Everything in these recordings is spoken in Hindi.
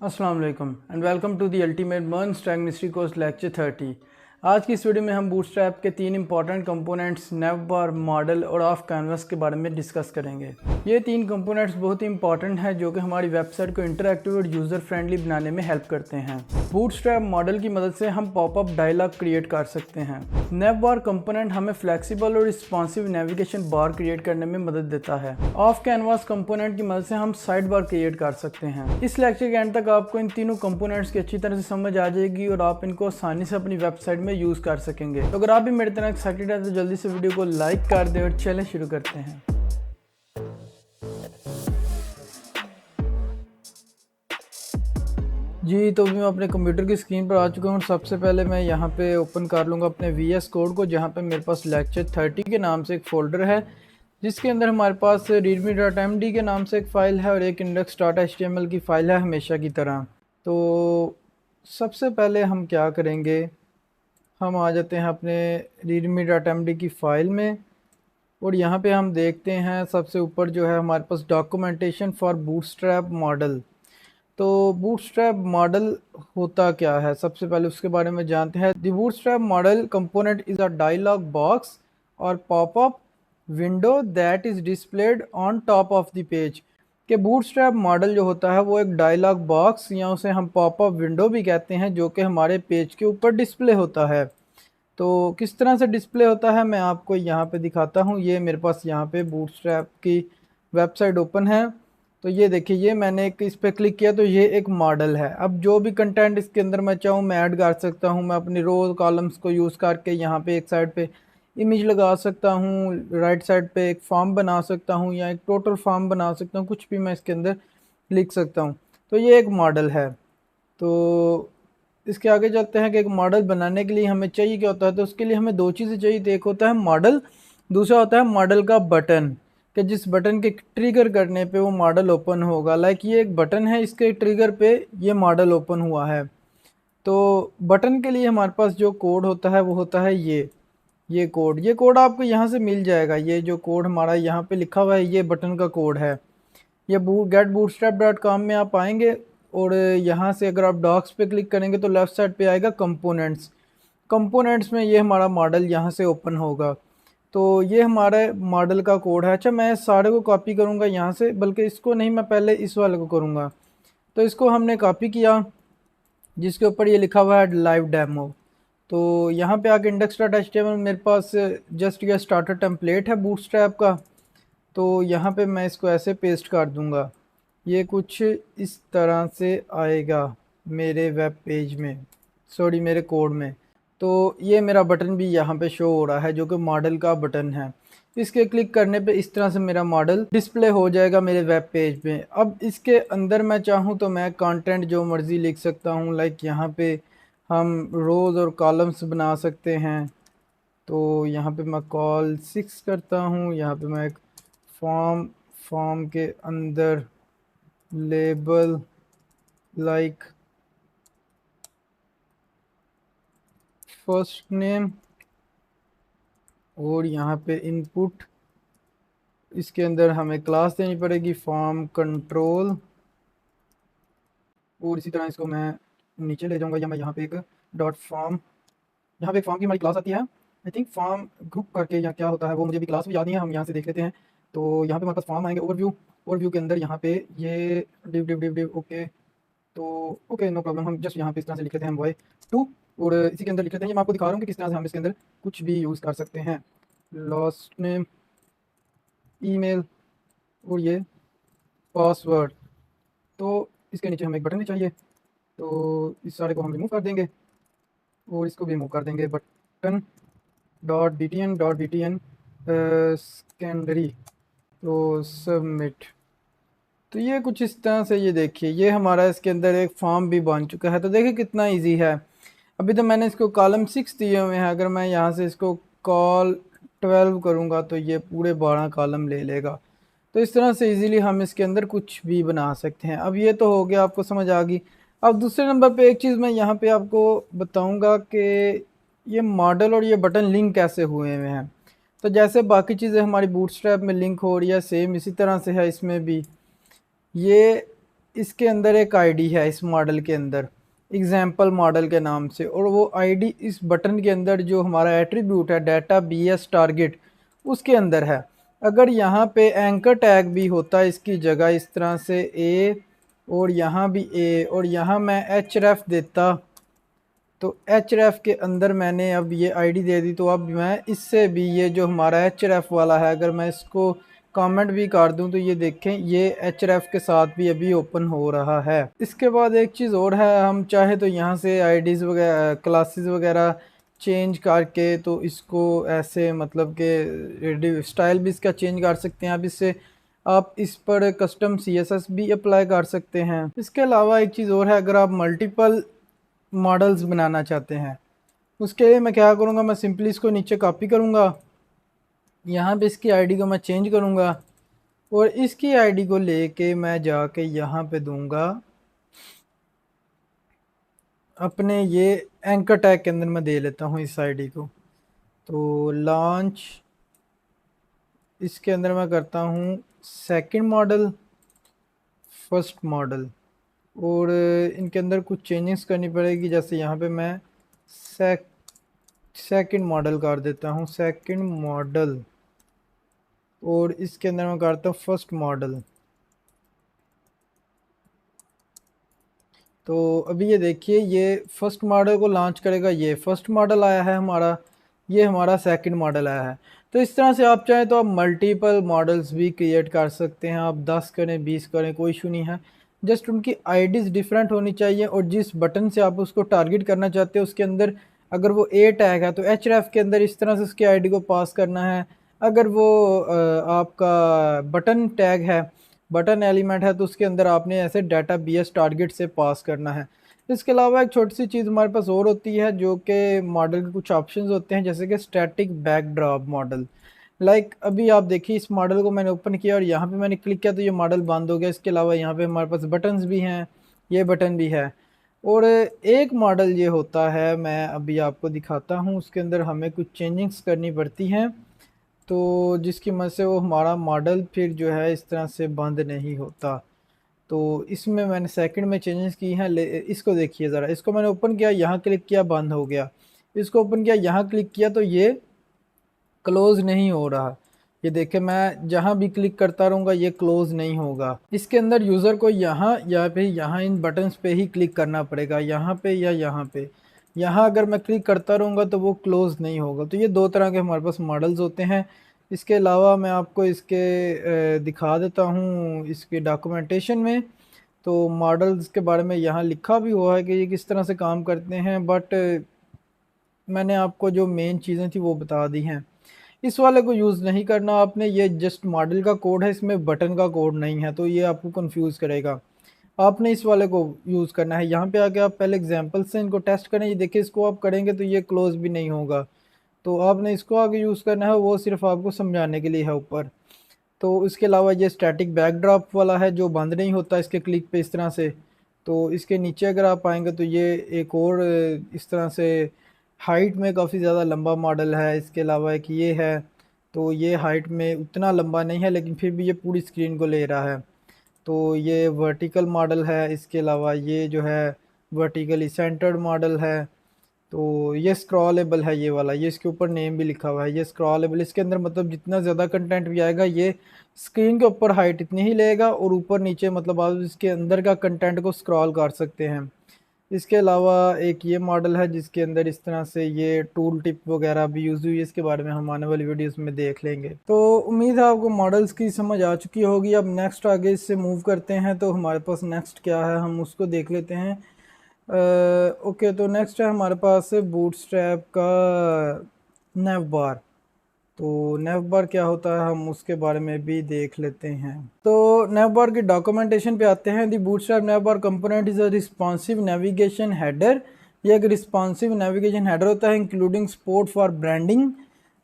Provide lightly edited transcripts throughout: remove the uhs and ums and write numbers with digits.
अस्सलाम वालेकुम and welcome to the ultimate मर्न स्ट्रैंग मिस्ट्री कोर्स लेक्चर 30। आज की इस वीडियो में हम बूटस्ट्रैप के 3 इंपॉर्टेंट कंपोनेंट्स नेवबार, मॉडल और ऑफ कैनवास के बारे में डिस्कस करेंगे। ये 3 कंपोनेंट्स बहुत ही इंपॉर्टेंट हैं जो कि हमारी वेबसाइट को इंटरैक्टिव और यूज़र फ्रेंडली बनाने में हेल्प करते हैं। बूटस्ट्रैप मॉडल की मदद से हम पॉपअप डायलॉग क्रिएट कर सकते हैं। नेवबार कंपोनेंट हमें फ्लेक्सिबल और रिस्पॉन्सिव नेविगेशन बार क्रिएट करने में मदद देता है। ऑफ कैनवास कंपोनेंट की मदद से हम साइड बार क्रिएट कर सकते हैं। इस लेक्चर के एंड तक आपको इन तीनों कंपोनेंट्स की अच्छी तरह से समझ आ जाएगी और आप इनको आसानी से अपनी वेबसाइट में यूज़ कर सकेंगे। तो अगर आप भी मेरी तरह एक्साइटेड हैं तो जल्दी से वीडियो को लाइक कर दें और चलें शुरू करते हैं। जी, तो मैं अपने कंप्यूटर की स्क्रीन पर आ चुका हूँ। सबसे पहले मैं यहाँ पे ओपन कर लूँगा अपने VS कोड को, जहाँ पे मेरे पास लेक्चर 30 के नाम से एक फ़ोल्डर है, जिसके अंदर हमारे पास readme.md के नाम से एक फ़ाइल है और एक index.html की फ़ाइल है हमेशा की तरह। तो सबसे पहले हम क्या करेंगे, हम आ जाते हैं अपने readme.md की फ़ाइल में और यहाँ पे हम देखते हैं सबसे ऊपर जो है हमारे पास डॉक्यूमेंटेशन फॉर बूटस्ट्रैप मॉडल। तो बूटस्ट्रैप मॉडल होता क्या है, सबसे पहले उसके बारे में जानते हैं। The bootstrap modal component is a dialog box और popup window that is displayed on top of the page. कि बूटस्ट्रैप मॉडल जो होता है वो एक डायलॉग बॉक्स या उसे हम पॉपअप विंडो भी कहते हैं, जो कि हमारे पेज के ऊपर डिस्प्ले होता है। तो किस तरह से डिस्प्ले होता है मैं आपको यहाँ पे दिखाता हूँ। ये मेरे पास यहाँ पे बूटस्ट्रैप की वेबसाइट ओपन है। तो ये देखिए, ये मैंने एक इस पर क्लिक किया तो ये एक मॉडल है। अब जो भी कंटेंट इसके अंदर मैं चाहूँ मैं ऐड कर सकता हूँ। मैं अपनी रो कॉलम्स को यूज़ करके यहाँ पे एक साइड पे इमेज लगा सकता हूँ, राइट साइड पे एक फॉर्म बना सकता हूँ या एक टोटल फॉर्म बना सकता हूँ, कुछ भी मैं इसके अंदर लिख सकता हूँ। तो ये एक मॉडल है। तो इसके आगे चलते हैं कि एक मॉडल बनाने के लिए हमें चाहिए क्या होता है। तो उसके लिए हमें दो चीज़ें चाहिए थी, एक होता है मॉडल, दूसरा होता है मॉडल का बटन, कि जिस बटन के ट्रिगर करने पे वो मॉडल ओपन होगा। लाइक ये एक बटन है, इसके ट्रिगर पे ये मॉडल ओपन हुआ है। तो बटन के लिए हमारे पास जो कोड होता है वो होता है ये कोड आपको यहाँ से मिल जाएगा। ये जो कोड हमारा यहाँ पे लिखा हुआ है ये बटन का कोड है। ये getbootstrap.com में आप आएंगे और यहाँ से अगर आप डॉक्स पे क्लिक करेंगे तो लेफ़्ट साइड पे आएगा कंपोनेंट्स। कंपोनेंट्स में ये हमारा मॉडल यहाँ से ओपन होगा। तो ये हमारे मॉडल का कोड है। अच्छा, मैं सारे को कॉपी करूँगा यहाँ से, बल्कि इसको नहीं, मैं पहले इस वाले को करूँगा। तो इसको हमने कॉपी किया, जिसके ऊपर ये लिखा हुआ है लाइव डेमो। तो यहाँ पे आके index.html मेरे पास जस्ट ये स्टार्टर टेम्पलेट है बूटस्ट्रैप का। तो यहाँ पे मैं इसको ऐसे पेस्ट कर दूँगा। ये कुछ इस तरह से आएगा मेरे वेब पेज में, सॉरी मेरे कोड में। तो ये मेरा बटन भी यहाँ पे शो हो रहा है जो कि मॉडल का बटन है। इसके क्लिक करने पे इस तरह से मेरा मॉडल डिस्प्ले हो जाएगा मेरे वेब पेज में। अब इसके अंदर मैं चाहूँ तो मैं कंटेंट जो मर्ज़ी लिख सकता हूँ। लाइक यहाँ पे हम रोज़ और कॉलम्स बना सकते हैं। तो यहाँ पे मैं कॉल 6 करता हूँ। यहाँ पे मैं एक फॉर्म के अंदर लेबल लाइक फर्स्ट नेम और यहाँ पे इनपुट, इसके अंदर हमें क्लास देनी पड़ेगी फॉर्म कंट्रोल। और इसी तरह इसको मैं नीचे ले जाऊंगा या मैं यहाँ पे एक डॉट फॉर्म, यहाँ पे एक फॉर्म की हमारी क्लास आती है, आई थिंक फॉर्म ग्रुप करके या क्या होता है वो मुझे भी क्लास भी याद नहीं है, हम यहाँ से देख लेते हैं। तो यहाँ पे हमारे पास फॉर्म आएंगे, ओवरव्यू के अंदर यहाँ पे ये डिव ओके। तो ओके, नो प्रॉब्लम, हम जस्ट यहाँ पे इस तरह से लिख लेते हैं y2 और इसी के अंदर लिख लेते हैं। ये मैं आपको दिखा रहा हूँ कि किस तरह से हम इसके अंदर कुछ भी यूज़ कर सकते हैं। लास्ट नेम, ईमेल और ये पासवर्ड। तो इसके नीचे हमें एक बटन भी चाहिए, तो इस सारे को हम रिमूव कर देंगे और इसको भी रिमूव कर देंगे। बटन .btn सेकेंडरी, तो सबमिट। तो ये कुछ इस तरह से, ये देखिए ये हमारा इसके अंदर एक फॉर्म भी बन चुका है। तो देखिए कितना इजी है। अभी तो मैंने इसको कॉलम 6 दिए हुए हैं, अगर मैं यहाँ से इसको कॉल 12 करूँगा तो ये पूरे 12 कॉलम ले लेगा। तो इस तरह से इजीली हम इसके अंदर कुछ भी बना सकते हैं। अब ये तो हो गया, आपको समझ आ गई। अब दूसरे नंबर पे एक चीज़ मैं यहाँ पे आपको बताऊँगा कि ये मॉडल और ये बटन लिंक कैसे हुए हुए हैं। तो जैसे बाकी चीज़ें हमारी बूटस्ट्रैप में लिंक हो रही है, सेम इसी तरह से है इसमें भी। ये इसके अंदर एक आईडी है इस मॉडल के अंदर, एग्जाम्पल मॉडल के नाम से, और वो आईडी इस बटन के अंदर जो हमारा एट्रीब्यूट है डाटा बीएस टारगेट उसके अंदर है। अगर यहाँ पे एंकर टैग भी होता है इसकी जगह इस तरह से ए, और यहाँ भी ए, और यहाँ मैं एच रेफ देता, तो एच रेफ के अंदर मैंने अब ये आईडी दे दी, तो अब मैं इससे भी ये जो हमारा एच रेफ वाला है अगर मैं इसको कमेंट भी कर दूं तो ये देखें ये एच रेफ के साथ भी अभी ओपन हो रहा है। इसके बाद एक चीज़ और है, हम चाहे तो यहाँ से आईडीज़ वगैरह क्लासेस वगैरह चेंज करके तो इसको ऐसे मतलब कि स्टाइल भी इसका चेंज कर सकते हैं। अब इससे आप इस पर कस्टम सीएसएस भी अप्लाई कर सकते हैं। इसके अलावा एक चीज़ और है, अगर आप मल्टीपल मॉडल्स बनाना चाहते हैं उसके लिए मैं क्या करूँगा, मैं सिंपली इसको नीचे कॉपी करूँगा, यहाँ पे इसकी आईडी को मैं चेंज करूँगा और इसकी आईडी को लेके मैं जाके यहाँ पे दूंगा अपने ये एंकर टैग के अंदर मैं दे लेता हूँ इस आईडी को। तो लॉन्च इसके अंदर मैं करता हूँ सेकंड मॉडल, फर्स्ट मॉडल, और इनके अंदर कुछ चेंजेस करनी पड़ेगी। जैसे यहाँ पे मैं सेकंड मॉडल कर देता हूँ, सेकंड मॉडल, और इसके अंदर मैं करता हूँ फर्स्ट मॉडल। तो अभी ये देखिए ये फर्स्ट मॉडल को लॉन्च करेगा, ये फर्स्ट मॉडल आया है हमारा, ये हमारा सेकंड मॉडल आया है। तो इस तरह से आप चाहें तो आप मल्टीपल मॉडल्स भी क्रिएट कर सकते हैं, आप 10 करें 20 करें कोई इशू नहीं है। जस्ट उनकी आईडीज़ डिफरेंट होनी चाहिए और जिस बटन से आप उसको टारगेट करना चाहते हैं उसके अंदर अगर वो ए टैग है तो एच रेफ के अंदर इस तरह से उसकी आईडी को पास करना है। अगर वो आपका बटन टैग है, बटन एलिमेंट है, तो उसके अंदर आपने ऐसे डाटा बीएस टारगेट से पास करना है। इसके अलावा एक छोटी सी चीज़ हमारे पास और होती है जो कि मॉडल के कुछ ऑप्शंस होते हैं, जैसे कि स्टैटिक बैकड्रॉप मॉडल। अभी आप देखिए इस मॉडल को मैंने ओपन किया और यहाँ पे मैंने क्लिक किया तो ये मॉडल बंद हो गया। इसके अलावा यहाँ पे हमारे पास बटन्स भी हैं, ये बटन भी है। और एक मॉडल ये होता है, मैं अभी आपको दिखाता हूँ, उसके अंदर हमें कुछ चेंजिंग्स करनी पड़ती हैं तो जिसकी मदद से वो हमारा मॉडल फिर जो है इस तरह से बंद नहीं होता। तो इसमें मैंने सेकंड में चेंजेस की हैं। इसको देखिए ज़रा, इसको मैंने ओपन किया, यहाँ क्लिक किया बंद हो गया, इसको ओपन किया यहाँ क्लिक किया तो ये क्लोज नहीं हो रहा। ये देखे मैं जहाँ भी क्लिक करता रहूँगा ये क्लोज नहीं होगा। इसके अंदर यूज़र को यहाँ या फिर यहाँ इन बटन्स पे ही क्लिक करना पड़ेगा, यहाँ पे या यहाँ पे। यहाँ अगर मैं क्लिक करता रहूँगा तो वो क्लोज नहीं होगा। तो ये दो तरह के हमारे पास मॉडल्स होते हैं। इसके अलावा मैं आपको इसके दिखा देता हूँ इसके डॉक्यूमेंटेशन में। तो मॉडल्स के बारे में यहाँ लिखा भी हुआ है कि ये किस तरह से काम करते हैं, बट मैंने आपको जो मेन चीज़ें थी वो बता दी हैं। इस वाले को यूज़ नहीं करना आपने, ये जस्ट मॉडल का कोड है, इसमें बटन का कोड नहीं है तो ये आपको कंफ्यूज करेगा। आपने इस वाले को यूज़ करना है। यहाँ पे आके आप पहले एग्जांपल से इनको टेस्ट करें। ये देखिए इसको आप करेंगे तो ये क्लोज भी नहीं होगा, तो आपने इसको आगे यूज़ करना है, वो सिर्फ आपको समझाने के लिए है ऊपर। तो इसके अलावा ये स्टैटिक बैकड्रॉप वाला है जो बंद नहीं होता इसके क्लिक पे इस तरह से। तो इसके नीचे अगर आप आएंगे तो ये एक और इस तरह से हाइट में काफ़ी ज़्यादा लंबा मॉडल है। इसके अलावा एक ये है, तो ये हाइट में उतना लंबा नहीं है लेकिन फिर भी ये पूरी स्क्रीन को ले रहा है। तो ये वर्टिकल मॉडल है। इसके अलावा ये जो है वर्टिकली सेंटर्ड मॉडल है। तो ये स्क्रॉलेबल है ये वाला, ये इसके ऊपर नेम भी लिखा हुआ है, ये स्क्रॉलेबल। इसके अंदर मतलब जितना ज़्यादा कंटेंट भी आएगा ये स्क्रीन के ऊपर हाइट इतनी ही लेगा और ऊपर नीचे मतलब आप इसके अंदर का कंटेंट को स्क्रॉल कर सकते हैं। इसके अलावा एक ये मॉडल है जिसके अंदर इस तरह से ये टूल टिप वगैरह भी यूज़ हुई है, इसके बारे में हम आने वाली वीडियोस में देख लेंगे। तो उम्मीद है आपको मॉडल्स की समझ आ चुकी होगी। अब नेक्स्ट आगे इससे मूव करते हैं, तो हमारे पास नेक्स्ट क्या है हम उसको देख लेते हैं। ओके, तो नेक्स्ट है हमारे पास बूटस्ट्रैप का नेव बार। तो नेव बार क्या होता है हम उसके बारे में भी देख लेते हैं। तो नेव बार की डॉक्यूमेंटेशन पे आते हैं। The bootstrap nav bar component is a responsive navigation header. ये एक रिस्पॉन्सिव नेविगेशन हेडर होता है इंक्लूडिंग सपोर्ट फॉर ब्रांडिंग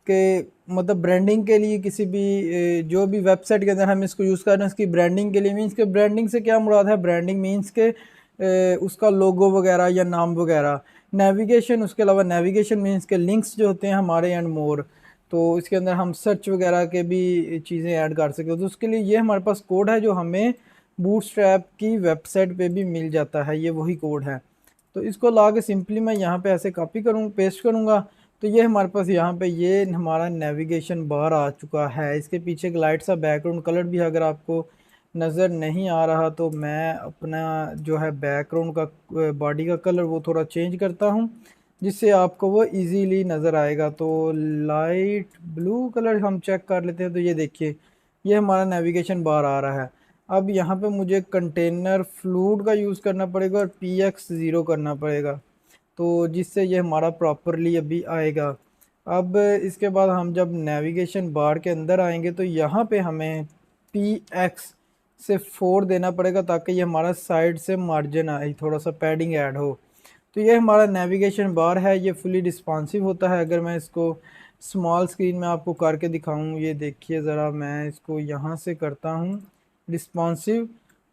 के, मतलब ब्रांडिंग के लिए किसी भी जो भी वेबसाइट के अंदर हम इसको यूज़ कर रहे हैं उसकी ब्रांडिंग के लिए। मीन्स के ब्रांडिंग से क्या मुराद है, ब्रांडिंग मीन्स के उसका लोगो वगैरह या नाम वगैरह। नेविगेशन, उसके अलावा नेविगेशन मीन्स के लिंक्स जो होते हैं हमारे एंड मोर। तो इसके अंदर हम सर्च वगैरह के भी चीज़ें ऐड कर सकें, तो उसके लिए ये हमारे पास कोड है जो हमें बूटस्ट्रैप की वेबसाइट पे भी मिल जाता है, ये वही कोड है। तो इसको ला के सिंपली मैं यहाँ पे ऐसे कॉपी करूँ, पेस्ट करूँगा, तो ये हमारे पास यहाँ पे ये हमारा नेविगेशन बार आ चुका है। इसके पीछे एक लाइट सा बैकग्राउंड कलर भी है, अगर आपको नज़र नहीं आ रहा तो मैं अपना जो है बैकग्राउंड का बॉडी का कलर वो थोड़ा चेंज करता हूँ, जिससे आपको वो इजीली नज़र आएगा। तो लाइट ब्लू कलर हम चेक कर लेते हैं, तो ये देखिए ये हमारा नेविगेशन बार आ रहा है। अब यहाँ पे मुझे कंटेनर फ्लूड का यूज़ करना पड़ेगा और PX0 करना पड़ेगा, तो जिससे ये हमारा प्रॉपरली अभी आएगा। अब इसके बाद हम जब नेविगेशन बार के अंदर आएंगे तो यहाँ पे हमें PX से 4 देना पड़ेगा, ताकि ये हमारा साइड से मार्जिन आए, थोड़ा सा पैडिंग ऐड हो। तो ये हमारा नेविगेशन बार है, ये फुली रिस्पॉन्सिव होता है। अगर मैं इसको स्मॉल स्क्रीन में आपको करके दिखाऊं, ये देखिए ज़रा, मैं इसको यहाँ से करता हूँ रिस्पॉन्सिव,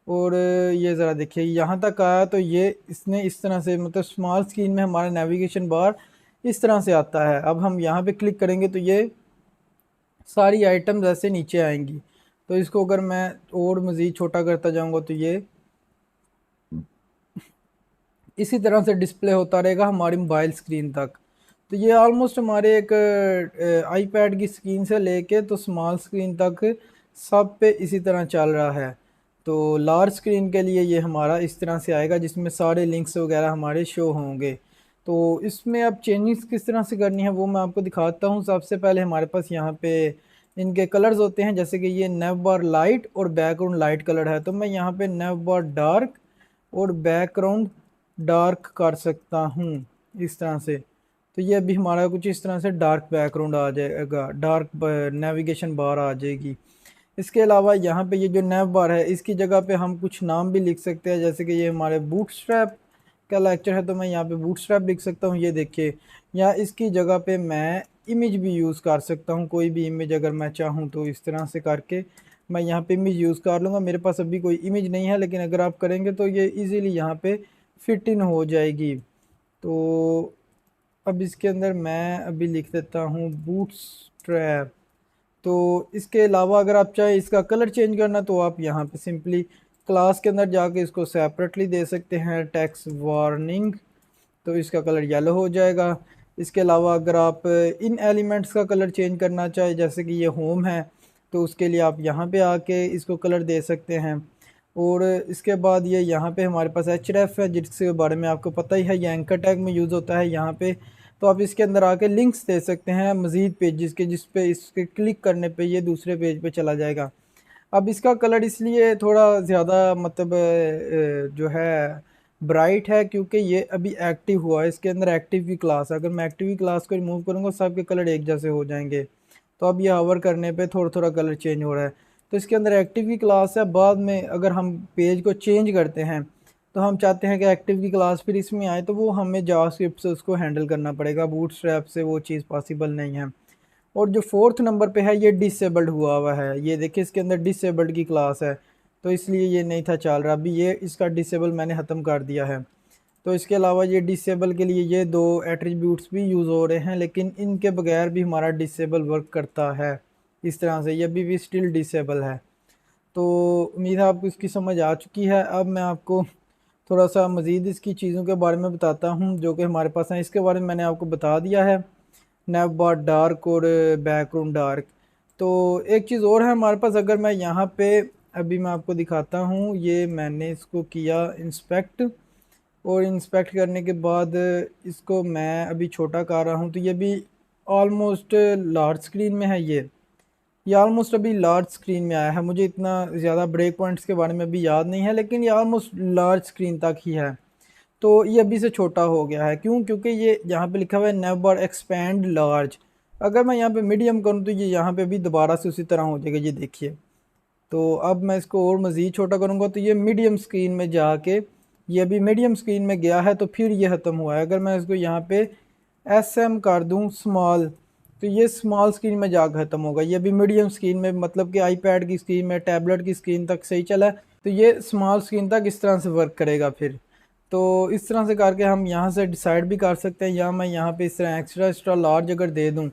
और ये ज़रा देखिए यहाँ तक आया, तो ये इसने इस तरह से, मतलब स्मॉल स्क्रीन में हमारा नेविगेशन बार इस तरह से आता है। अब हम यहाँ पे क्लिक करेंगे तो ये सारी आइटम्स ऐसे नीचे आएंगी। तो इसको अगर मैं और मज़ीद छोटा करता जाऊँगा तो ये इसी तरह से डिस्प्ले होता रहेगा हमारी मोबाइल स्क्रीन तक। तो ये ऑलमोस्ट हमारे एक आईपैड की स्क्रीन से लेके तो स्मॉल स्क्रीन तक सब पे इसी तरह चल रहा है। तो लार्ज स्क्रीन के लिए ये हमारा इस तरह से आएगा, जिसमें सारे लिंक्स वगैरह हमारे शो होंगे। तो इसमें अब चेंजेस किस तरह से करनी है वो मैं आपको दिखाता हूँ। सबसे पहले हमारे पास यहाँ पे इनके कलर्स होते हैं, जैसे कि ये नेव बार लाइट और बैकग्राउंड लाइट कलर है, तो मैं यहाँ पे नेव बार डार्क और बैकग्राउंड डार्क कर सकता हूँ इस तरह से। तो ये अभी हमारा कुछ इस तरह से डार्क बैकग्राउंड आ जाएगा, डार्क नेविगेशन बार आ जाएगी। इसके अलावा यहाँ पे ये जो नैव बार है, इसकी जगह पे हम कुछ नाम भी लिख सकते हैं, जैसे कि ये हमारे बूटस्ट्रैप का लेक्चर है तो मैं यहाँ पे बूटस्ट्रैप लिख सकता हूँ, ये देखिए। या इसकी जगह पे मैं इमेज भी यूज़ कर सकता हूँ, कोई भी इमेज अगर मैं चाहूँ तो इस तरह से करके मैं यहाँ पे इमेज यूज़ कर लूँगा। मेरे पास अभी कोई इमेज नहीं है, लेकिन अगर आप करेंगे तो ये इजीली यहाँ पे फिट इन हो जाएगी। तो अब इसके अंदर मैं अभी लिख देता हूँ बूटस्ट्रैप। तो इसके अलावा अगर आप चाहे इसका कलर चेंज करना, तो आप यहाँ पे सिंपली क्लास के अंदर जाके इसको सेपरेटली दे सकते हैं, टेक्स्ट वार्निंग, तो इसका कलर येलो हो जाएगा। इसके अलावा अगर आप इन एलिमेंट्स का कलर चेंज करना चाहे, जैसे कि ये होम है, तो उसके लिए आप यहाँ पे आके इसको कलर दे सकते हैं। और इसके बाद ये यहाँ पे हमारे पास href है, जिसके बारे में आपको पता ही है, ये एंकर टैग में यूज़ होता है यहाँ पे। तो आप इसके अंदर आके लिंक्स दे सकते हैं मज़ीद पेजेस के, जिस पे इसके क्लिक करने पे ये दूसरे पेज पे चला जाएगा। अब इसका कलर इसलिए थोड़ा ज़्यादा मतलब जो है ब्राइट है, क्योंकि ये अभी एक्टिव हुआ है, इसके अंदर एक्टिव की क्लास है। अगर मैं एक्टिव की क्लास को रिमूव करूँगा, सबके कलर एक जैसे हो जाएंगे। तो अब ये हावर करने पे थोड़ा थोड़ा कलर चेंज हो रहा है। तो इसके अंदर एक्टिव की क्लास है। बाद में अगर हम पेज को चेंज करते हैं, तो हम चाहते हैं कि एक्टिव की क्लास फिर इसमें आए, तो वो हमें जावास्क्रिप्ट से उसको हैंडल करना पड़ेगा, बूटस्ट्रैप से वो चीज़ पॉसिबल नहीं है। और जो फोर्थ नंबर पे है, ये डिसेबल्ड हुआ है, ये देखिए इसके अंदर डिसेबल्ड की क्लास है, तो इसलिए ये नहीं था चल रहा। अभी ये इसका डिसेबल मैंने ख़त्म कर दिया है। तो इसके अलावा ये डिसेबल के लिए ये दो एट्रीब्यूट्स भी यूज़ हो रहे हैं, लेकिन इनके बगैर भी हमारा डिसेबल वर्क करता है इस तरह से, ये अभी भी स्टिल डिसेबल है। तो उम्मीद है आपको इसकी समझ आ चुकी है। अब मैं आपको थोड़ा सा मज़ीद इसकी चीज़ों के बारे में बताता हूँ जो कि हमारे पास हैं। इसके बारे में मैंने आपको बता दिया है, नैव बार डार्क और बैकग्राउंड डार्क। तो एक चीज़ और है हमारे पास, अगर मैं यहाँ पे अभी मैं आपको दिखाता हूँ, ये मैंने इसको किया इंस्पेक्ट, और इंस्पेक्ट करने के बाद इसको मैं अभी छोटा कर रहा हूँ, तो ये भी ऑलमोस्ट लार्ज स्क्रीन में है। ये ऑलमोस्ट अभी लार्ज स्क्रीन में आया है। मुझे इतना ज़्यादा ब्रेक पॉइंट्स के बारे में अभी याद नहीं है, लेकिन ये ऑलमोस्ट लार्ज स्क्रीन तक ही है। तो ये अभी से छोटा हो गया है, क्यों? क्योंकि ये यहाँ पे लिखा हुआ है नेवर एक्सपैंड लार्ज। अगर मैं यहाँ पे मीडियम करूँ तो ये यहाँ पे भी दोबारा से उसी तरह हो जाएगा, ये देखिए। तो अब मैं इसको और मज़ीद छोटा करूँगा तो ये मीडियम स्क्रीन में जाके, ये अभी मीडियम स्क्रीन में गया है, तो फिर ये ख़त्म हुआ है। अगर मैं इसको यहाँ पे SM कर दूँ स्मॉल, तो ये स्मॉल स्क्रीन में जा ख़त्म होगा। ये भी मीडियम स्क्रीन में, मतलब कि आईपैड की स्क्रीन में, टैबलेट की स्क्रीन तक सही चला है, तो ये स्मॉल स्क्रीन तक इस तरह से वर्क करेगा फिर। तो इस तरह से करके हम यहाँ से डिसाइड भी कर सकते हैं, या मैं यहाँ पे इस तरह एक्स्ट्रा एक्स्ट्रा लार्ज अगर दे दूँ,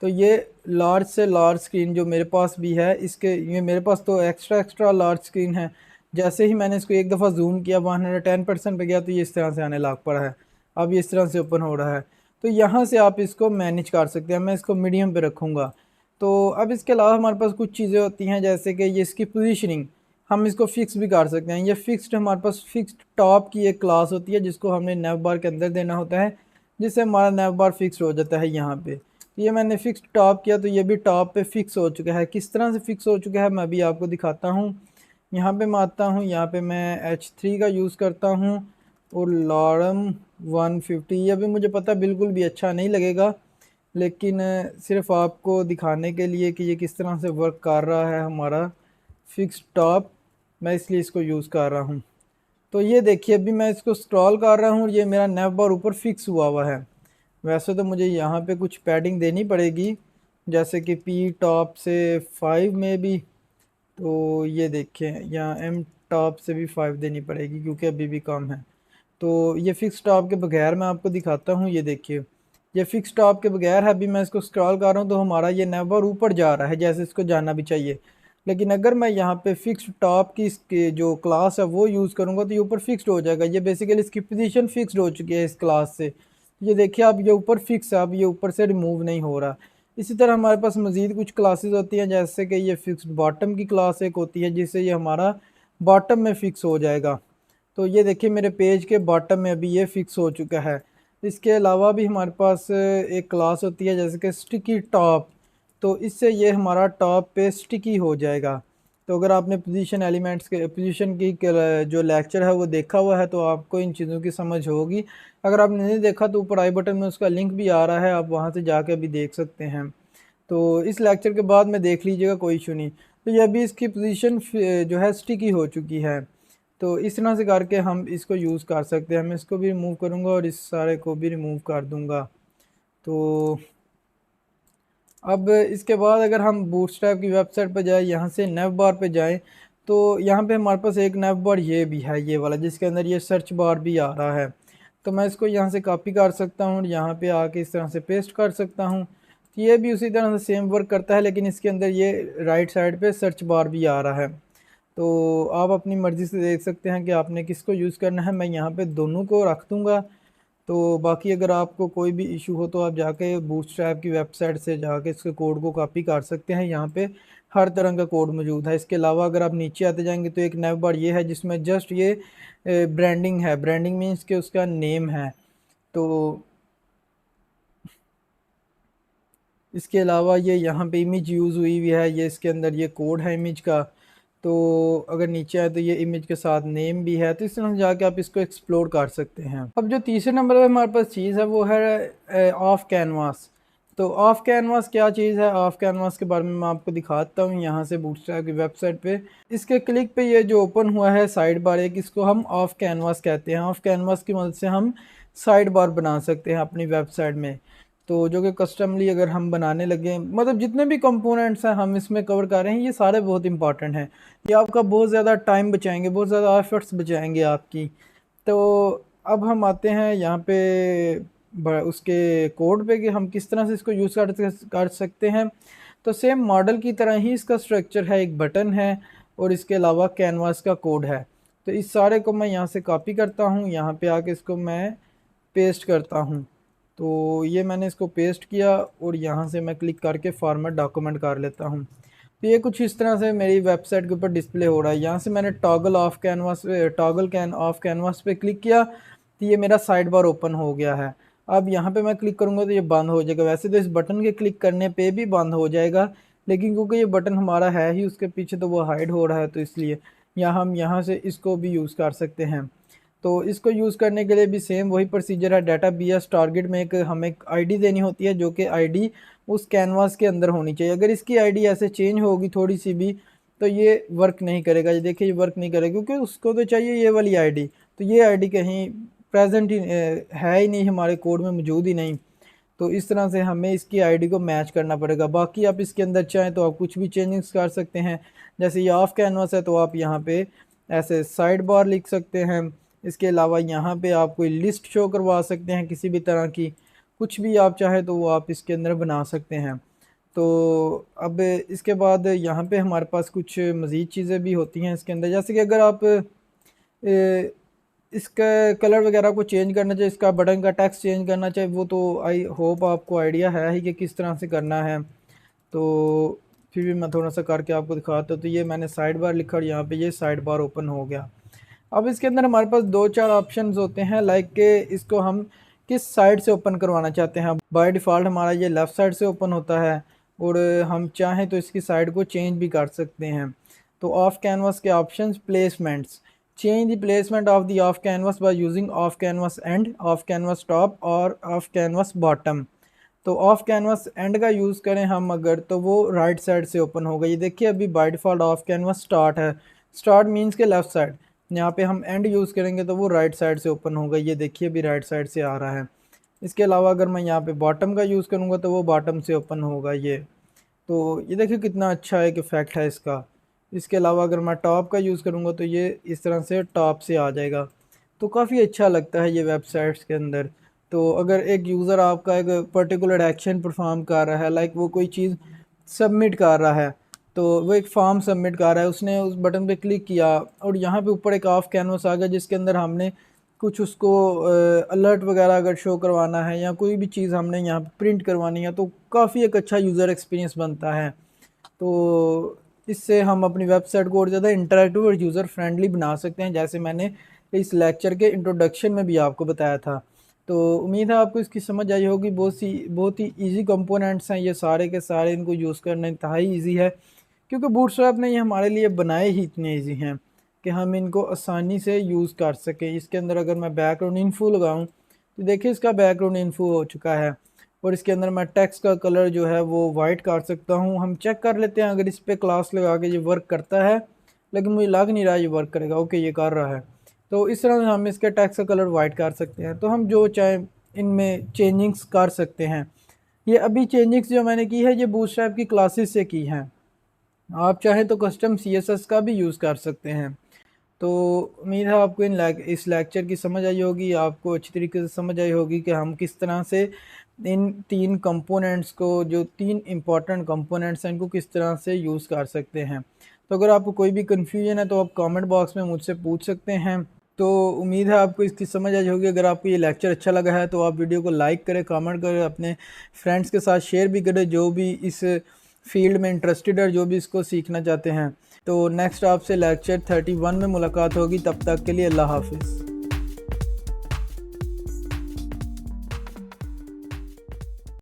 तो ये लार्ज से लार्ज स्क्रीन जो मेरे पास भी है, इसके ये मेरे पास तो एक्स्ट्रा एक्स्ट्रा लार्ज स्क्रीन है, जैसे ही मैंने इसको एक दफ़ा जूम किया 110% पे गया तो ये इस तरह से आने लग पड़ा है। अब ये इस तरह से ओपन हो रहा है। तो यहाँ से आप इसको मैनेज कर सकते हैं। मैं इसको मीडियम पे रखूँगा। तो अब इसके अलावा हमारे पास कुछ चीज़ें होती हैं, जैसे कि ये इसकी पोजीशनिंग हम इसको फिक्स भी कर सकते हैं। ये फिक्स्ड हमारे पास फिक्स्ड टॉप की एक क्लास होती है जिसको हमने नैव बार के अंदर देना होता है, जिससे हमारा नैव बार फिक्स हो जाता है यहाँ पे। तो ये मैंने फिक्स्ड टॉप किया तो ये भी टॉप पे फिक्स हो चुका है। किस तरह से फिक्स हो चुका है मैं भी आपको दिखाता हूँ। यहाँ पे मैं आता हूँ, यहाँ पे मैं H3 का यूज़ करता हूँ और लॉरम 150। ये भी मुझे पता बिल्कुल भी अच्छा नहीं लगेगा, लेकिन सिर्फ आपको दिखाने के लिए कि ये किस तरह से वर्क कर रहा है हमारा फिक्स टॉप, मैं इसलिए इसको यूज़ कर रहा हूँ। तो ये देखिए अभी मैं इसको स्क्रॉल कर रहा हूँ और ये मेरा नैव बार ऊपर फिक्स हुआ हुआ है। वैसे तो मुझे यहाँ पे कुछ पैडिंग देनी पड़ेगी, जैसे कि पी टॉप से 5 में भी। तो ये देखें यहाँ एम टॉप से भी 5 देनी पड़ेगी क्योंकि अभी भी कम है। तो ये फिक्स टॉप के बगैर मैं आपको दिखाता हूँ। ये देखिए ये फिक्स टॉप के बगैर है। अभी मैं इसको स्क्रॉल कर रहा हूँ तो हमारा ये नंबर ऊपर जा रहा है जैसे इसको जाना भी चाहिए। लेकिन अगर मैं यहाँ पे फिक्स टॉप की इसके जो क्लास है वो यूज़ करूँगा तो ये ऊपर फिक्स्ड हो जाएगा। ये बेसिकली इसकी पोजीशन फिक्स्ड हो चुकी है इस क्लास से। ये देखिए अब ये ऊपर फिक्स है, अब ये ऊपर से रिमूव नहीं हो रहा। इसी तरह हमारे पास मज़ीद कुछ क्लासेस होती हैं, जैसे कि ये फिक्स्ड बॉटम की क्लास एक होती है जिससे ये हमारा बॉटम में फ़िक्स हो जाएगा। तो ये देखिए मेरे पेज के बॉटम में अभी ये फ़िक्स हो चुका है। इसके अलावा भी हमारे पास एक क्लास होती है जैसे कि स्टिकी टॉप, तो इससे ये हमारा टॉप पे स्टिकी हो जाएगा। तो अगर आपने पोजीशन एलिमेंट्स के पोजीशन की जो लेक्चर है वो देखा हुआ है तो आपको इन चीज़ों की समझ होगी। अगर आपने नहीं देखा तो ऊपर आई बटन में उसका लिंक भी आ रहा है, आप वहाँ से जाके भी देख सकते हैं। तो इस लेक्चर के बाद में देख लीजिएगा, कोई इशू नहीं। तो ये अभी इसकी पोजीशन जो है स्टिकी हो चुकी है। तो इस तरह से करके हम इसको यूज़ कर सकते हैं। मैं इसको भी रिमूव करूँगा और इस सारे को भी रिमूव कर दूँगा। तो अब इसके बाद अगर हम बूटस्ट्रैप की वेबसाइट पर जाएँ, यहाँ से नैव बार पे जाएँ, तो यहाँ पे हमारे पास एक नैव बार ये भी है, ये वाला जिसके अंदर ये सर्च बार भी आ रहा है। तो मैं इसको यहाँ से कॉपी कर सकता हूँ और यहाँ पे आके इस तरह से पेस्ट कर सकता हूँ। तो ये भी उसी तरह से सेम वर्क करता है, लेकिन इसके अंदर ये राइट साइड पे सर्च बार भी आ रहा है। तो आप अपनी मर्ज़ी से देख सकते हैं कि आपने किसको यूज़ करना है। मैं यहाँ पे दोनों को रख दूँगा। तो बाकी अगर आपको कोई भी इशू हो तो आप जाके बूटस्ट्रैप की वेबसाइट से जाके इसके कोड को कॉपी कर सकते हैं। यहाँ पे हर तरह का कोड मौजूद है। इसके अलावा अगर आप नीचे आते जाएंगे तो एक नैव बार ये है जिसमें जस्ट ये ब्रांडिंग है। ब्रांडिंग मीन्स कि उसका नेम है। तो इसके अलावा ये यहाँ पे इमेज यूज़ हुई हुई है, ये इसके अंदर ये कोड है इमेज का। तो अगर नीचे आए तो ये इमेज के साथ नेम भी है। तो इस तरह से जाके आप इसको एक्सप्लोर कर सकते हैं। अब जो तीसरे नंबर पे हमारे पास चीज़ है वो है ऑफ कैनवास। तो ऑफ कैनवास क्या चीज़ है, ऑफ कैनवास के बारे में मैं आपको दिखाता हूँ यहाँ से बूटस्ट्रैप की वेबसाइट पे। इसके क्लिक पे ये जो ओपन हुआ है साइड बार एक, इसको हम ऑफ कैनवास कहते हैं। ऑफ कैनवास की मदद से हम साइड बार बना सकते हैं अपनी वेबसाइट में। तो जो कि कस्टमली अगर हम बनाने लगे, मतलब जितने भी कंपोनेंट्स हैं हम इसमें कवर कर रहे हैं, ये सारे बहुत इंपॉर्टेंट हैं। ये आपका बहुत ज़्यादा टाइम बचाएंगे, बहुत ज़्यादा एफर्ट्स बचाएंगे आपकी। तो अब हम आते हैं यहाँ पे उसके कोड पे कि हम किस तरह से इसको यूज़ कर सकते हैं। तो सेम मॉडल की तरह ही इसका स्ट्रक्चर है, एक बटन है और इसके अलावा कैनवास का कोड है। तो इस सारे को मैं यहाँ से कॉपी करता हूँ, यहाँ पे आके इसको मैं पेस्ट करता हूँ। तो ये मैंने इसको पेस्ट किया और यहाँ से मैं क्लिक करके फॉर्मेट डॉक्यूमेंट कर लेता हूँ। तो ये कुछ इस तरह से मेरी वेबसाइट के ऊपर डिस्प्ले हो रहा है। यहाँ से मैंने टॉगल कैन ऑफ कैनवास पे क्लिक किया तो ये मेरा साइड बार ओपन हो गया है। अब यहाँ पे मैं क्लिक करूँगा तो ये बंद हो जाएगा। वैसे तो इस बटन के क्लिक करने पे भी बंद हो जाएगा, लेकिन क्योंकि ये बटन हमारा है ही उसके पीछे तो वो हाइड हो रहा है, तो इसलिए हम यहाँ से इसको भी यूज़ कर सकते हैं। तो इसको यूज़ करने के लिए भी सेम वही प्रोसीजर है। डाटा बीएस टारगेट में एक हमें एक आईडी देनी होती है, जो कि आईडी उस कैनवास के अंदर होनी चाहिए। अगर इसकी आईडी ऐसे चेंज होगी थोड़ी सी भी तो ये वर्क नहीं करेगा। ये देखिए ये वर्क नहीं करेगा क्योंकि उसको तो चाहिए ये वाली आईडी। तो ये आईडी कहीं प्रेजेंट ही है ही नहीं, हमारे कोड में मौजूद ही नहीं। तो इस तरह से हमें इसकी आईडी को मैच करना पड़ेगा। बाकी आप इसके अंदर चाहें तो आप कुछ भी चेंजेस कर सकते हैं। जैसे ये ऑफ कैनवास है तो आप यहाँ पे ऐसे साइड बार लिख सकते हैं। इसके अलावा यहाँ पे आप कोई लिस्ट शो करवा सकते हैं किसी भी तरह की, कुछ भी आप चाहे तो वो आप इसके अंदर बना सकते हैं। तो अब इसके बाद यहाँ पे हमारे पास कुछ मज़ीद चीज़ें भी होती हैं इसके अंदर, जैसे कि अगर आप इसका कलर वगैरह को चेंज करना चाहिए, इसका बटन का टेक्स्ट चेंज करना चाहिए, वो तो आई होप आपको आइडिया है ही कि किस तरह से करना है। तो फिर भी मैं थोड़ा सा करके आपको दिखाता हूँ। तो ये मैंने साइड बार लिखा और यहाँ पे ये साइड बार ओपन हो गया। अब इसके अंदर हमारे पास दो चार ऑप्शंस होते हैं, लाइक के इसको हम किस साइड से ओपन करवाना चाहते हैं। बाय डिफ़ॉल्ट हमारा ये लेफ़्ट साइड से ओपन होता है, और हम चाहें तो इसकी साइड को चेंज भी कर सकते हैं। तो ऑफ कैनवास के options, placements, change the placement of the of canvas by using of canvas and, of canvas top और ऑफ कैनवास बॉटम। तो ऑफ कैनवास एंड का यूज़ करें हम अगर, तो वो राइट साइड से ओपन होगा। ये देखिए अभी by default of canvas start है, स्टार्ट मीन्स के लेफ़्ट साइड। यहाँ पे हम एंड यूज़ करेंगे तो वो राइट साइड से ओपन होगा। ये देखिए अभी राइट साइड से आ रहा है। इसके अलावा अगर मैं यहाँ पे बॉटम का यूज़ करूँगा तो वो बॉटम से ओपन होगा ये। तो ये देखिए कितना अच्छा एक इफ़ेक्ट है इसका। इसके अलावा अगर मैं टॉप का यूज़ करूँगा तो ये इस तरह से टॉप से आ जाएगा। तो काफ़ी अच्छा लगता है ये वेबसाइट्स के अंदर। तो अगर एक यूज़र आपका एक पर्टिकुलर एक्शन परफॉर्म कर रहा है, लाइक वो कोई चीज़ सबमिट कर रहा है, तो वो एक फॉर्म सबमिट कर रहा है, उसने उस बटन पे क्लिक किया और यहाँ पे ऊपर एक ऑफ कैनवस आ गया जिसके अंदर हमने कुछ उसको अलर्ट वगैरह अगर शो करवाना है या कोई भी चीज़ हमने यहाँ पे प्रिंट करवानी है, तो काफ़ी एक अच्छा यूज़र एक्सपीरियंस बनता है। तो इससे हम अपनी वेबसाइट को और ज़्यादा इंटरेक्टिव और यूज़र फ्रेंडली बना सकते हैं, जैसे मैंने इस लेक्चर के इंट्रोडक्शन में भी आपको बताया था। तो उम्मीद है आपको इसकी समझ आई होगी। बहुत ही ईजी कंपोनेंट्स हैं ये सारे के सारे, इनको यूज़ करना इंतहाई ईजी है, क्योंकि बूटस्ट्रैप ने ये हमारे लिए बनाए ही इतने ईजी हैं कि हम इनको आसानी से यूज़ कर सकें। इसके अंदर अगर मैं बैकग्राउंड इन्फो लगाऊं तो देखिए इसका बैकग्राउंड इन्फो हो चुका है, और इसके अंदर मैं टेक्स्ट का कलर जो है वो वाइट कर सकता हूँ। हम चेक कर लेते हैं अगर इस पर क्लास लगा के ये वर्क करता है, लेकिन मुझे लग नहीं रहा ये वर्क करेगा। ओके, ये कर रहा है। तो इस तरह से हम इसके टेक्स्ट का कलर वाइट कर सकते हैं। तो हम जो चाहें इनमें चेंजिंग्स कर सकते हैं। ये अभी चेंजिंग्स जो मैंने की है ये बूटस्ट्रैप की क्लासेस से की हैं। आप चाहें तो कस्टम CSS का भी यूज़ कर सकते हैं। तो उम्मीद है आपको इस लेक्चर की समझ आई होगी, आपको अच्छी तरीके से समझ आई होगी कि हम किस तरह से इन तीन कंपोनेंट्स को, जो तीन इंपॉर्टेंट कंपोनेंट्स हैं, इनको किस तरह से यूज़ कर सकते हैं। तो अगर आपको कोई भी कन्फ्यूजन है तो आप कमेंट बॉक्स में मुझसे पूछ सकते हैं। तो उम्मीद है आपको इसकी समझ आई होगी। अगर आपको ये लेक्चर अच्छा लगा है तो आप वीडियो को लाइक करें, कमेंट करें, अपने फ्रेंड्स के साथ शेयर भी करें जो भी इस फील्ड में इंटरेस्टेड है, जो भी इसको सीखना चाहते हैं। तो नेक्स्ट आपसे लेक्चर 31 में मुलाकात होगी। तब तक के लिए अल्लाह हाफिज़।